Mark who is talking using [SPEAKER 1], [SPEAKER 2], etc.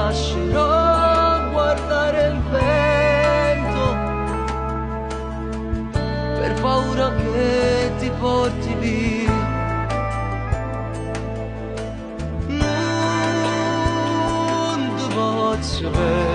[SPEAKER 1] lascerò guardare il vento per paura che ti porti via. Non ti posso vedere